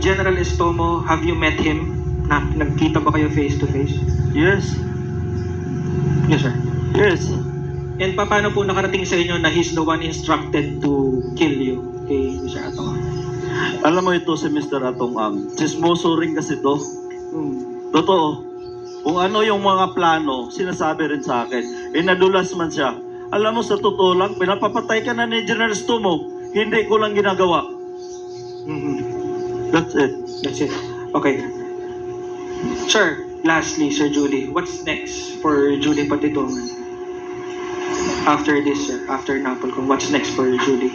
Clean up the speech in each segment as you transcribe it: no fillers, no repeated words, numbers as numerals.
General Estomo, have you met him? Nagkita ba kayo face to face? Yes. Yes, sir. Yes. And paano po nakarating sa inyo na he's the one instructed to kill you kay Mr. Atong? Alam mo ito si Mr. Atong Ang. Chismoso rin kasi to. Totoo. Kung ano yung mga plano, sinasabi rin sa akin. Nadulas man siya. Alam mo, sa totoo lang, pinapapatay ka na ni General Estomo. Hindi ko lang ginagawa. That's it. That's it. Okay. Sir, lastly, Sir Julie, what's next for Julie Patitungan? After this, sir, after Napolcom, what's next for Julie?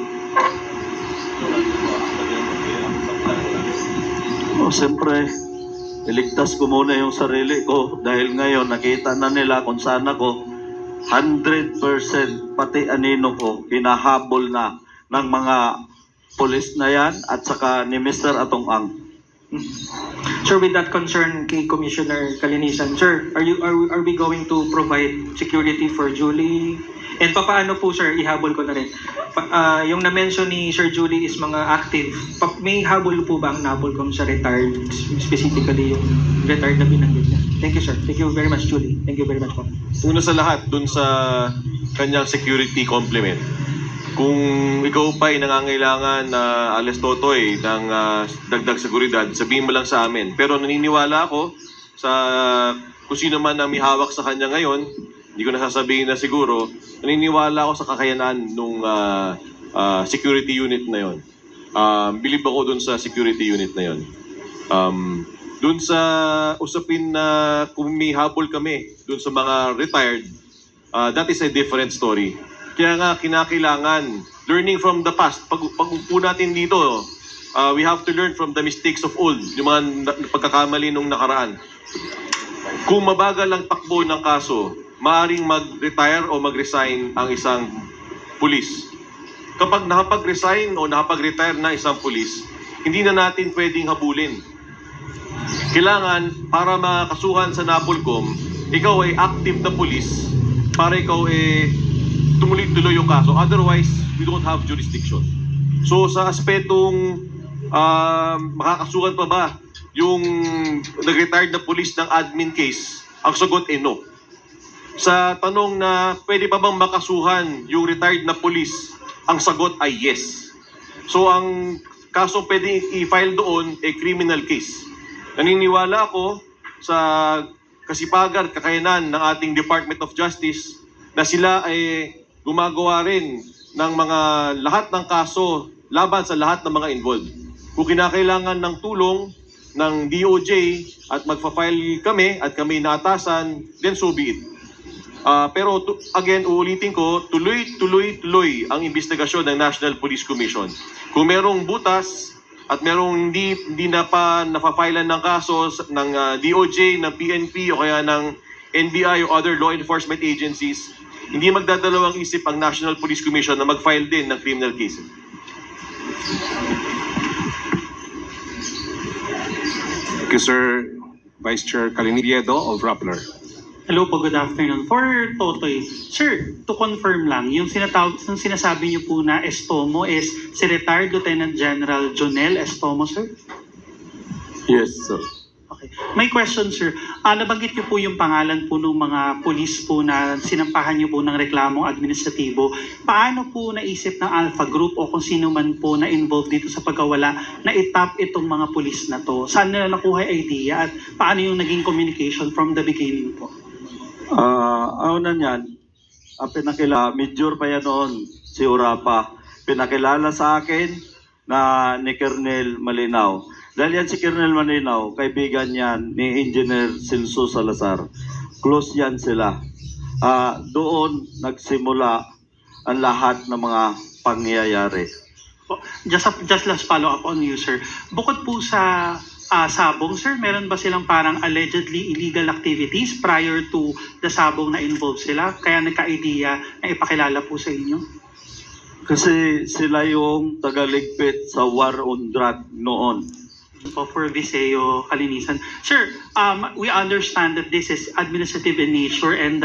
Siyempre, iligtas ko muna yung sarili ko dahil ngayon nakita na nila kung saan ako 100% pati anino ko kinahabol na ng mga pulis na yan at saka ni Mr. Atong Ang. Sir, with that concern kay Commissioner Calinisan, sir, are we going to provide security for Julie? And paano po, sir, ihabol ko na rin. Yung na-mention ni Sir Julie is mga active. May habol po ba ang Napolcom sa retired, specifically yung retired na binanggit niya? Thank you, sir. Thank you very much, Julie. Thank you very much po. Una sa lahat, dun sa kanyang security complement, kung ikaw pa ay nangangailangan na alas totoy ng dagdag seguridad, sabihin mo lang sa amin. Pero naniniwala ako sa kung sino man na may hawak sa kanya ngayon, hindi ko nasasabihin na siguro, naniniwala ako sa kakayanan ng security unit na yon. Believe ako dun sa security unit na yon. Dun sa usapin na kung may habol kami dun sa mga retired, that is a different story. Kaya nga kinakailangan, learning from the past. Pag-upo natin dito, we have to learn from the mistakes of old, yung mga pagkakamali nung nakaraan. Kung mabagal ang takbo ng kaso, maaring mag-retire o mag-resign ang isang pulis. Kapag nakapag-resign o nakapag-retire na isang pulis, hindi na natin pwedeng habulin. Kailangan, para makasuhan sa Napolcom, ikaw ay active na pulis para ikaw ay tumuloy-tuloy yung kaso. Otherwise, we don't have jurisdiction. So sa aspetong makakasuhan pa ba yung nag-retired na pulis ng admin case, ang sagot ay no. Sa tanong na pwede pa bang makasuhan yung retired na pulis, ang sagot ay yes. So ang kaso pwede i-file doon ay criminal case. Naniniwala ako sa kasipagan, kakayanan ng ating Department of Justice na sila ay gumagawa rin ng mga lahat ng kaso laban sa lahat ng mga involved. Kung kinakailangan ng tulong ng DOJ at magfa-file kami at kami naatasan, then so be it. Pero again, uulitin ko, tuloy ang investigasyon ng National Police Commission. Kung merong butas at merong hindi na pa nafa-filean ng kaso ng DOJ, ng PNP o kaya ng NBI o other law enforcement agencies, hindi magdadalawang isip ang National Police Commission na mag-file din ng criminal case. Thank you, Sir Vice Chair Calinieviedo of Rappler. Hello po, good afternoon. For Totoy, sir, to confirm lang, yung sinasabi niyo po na Estomo is si retired Lieutenant General Jonel Estomo, sir? Yes, sir. Okay. May question, sir. Nabanggit niyo po yung pangalan po ng mga pulis po na sinampahan niyo po ng reklamong administratibo. Paano po naisip ng Alpha Group o kung sino man po na involved dito sa pagkawala na itap itong mga pulis na to? Saan nila nakuha yung idea at paano yung naging communication from the beginning po? Una niyan, Major pa yan noon, si Urapa. Pinakilala sa akin na ni Colonel Malinaw. Dahil yan si Colonel Malinaw, kaibigan yan ni Engineer Celso Salazar. Close yan sila. Doon nagsimula ang lahat ng mga pangyayari. Just last follow-up on you, sir. Bukod po sa sabong, sir, meron ba silang parang allegedly illegal activities prior to the sabong na involved sila? Kaya nagka-idea na ipakilala po sa inyo? Kasi sila yung tagaligpit sa war on drug noon. For Viseo Calinisan. Sir, we understand that this is administrative in nature and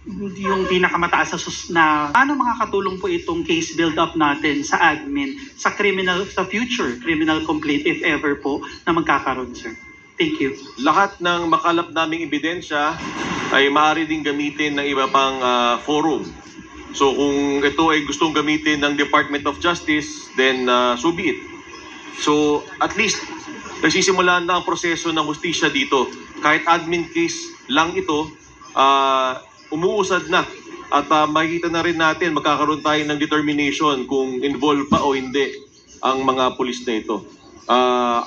yung pinakamataas na paano makakatulong po itong case build-up natin sa admin, sa future criminal complaint if ever po na magkakaroon, sir? Thank you. Lahat ng makalap naming ebidensya ay maaari din gamitin ng iba pang forum. So kung ito ay gustong gamitin ng Department of Justice, then so be it. So at least nagsisimulan na ang proseso ng hustisya dito. Kahit admin case lang ito, umuusad na. At makikita na rin natin, magkakaroon tayo ng determination kung involved pa o hindi ang mga pulis na ito.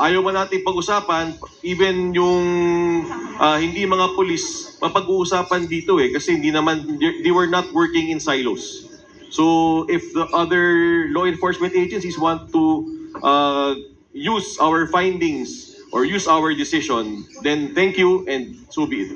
Ayaw man natin pag-usapan, even yung hindi mga pulis, mapag-uusapan dito kasi they were not working in silos. So if the other law enforcement agencies want to use our findings or use our decision, then thank you and so be it.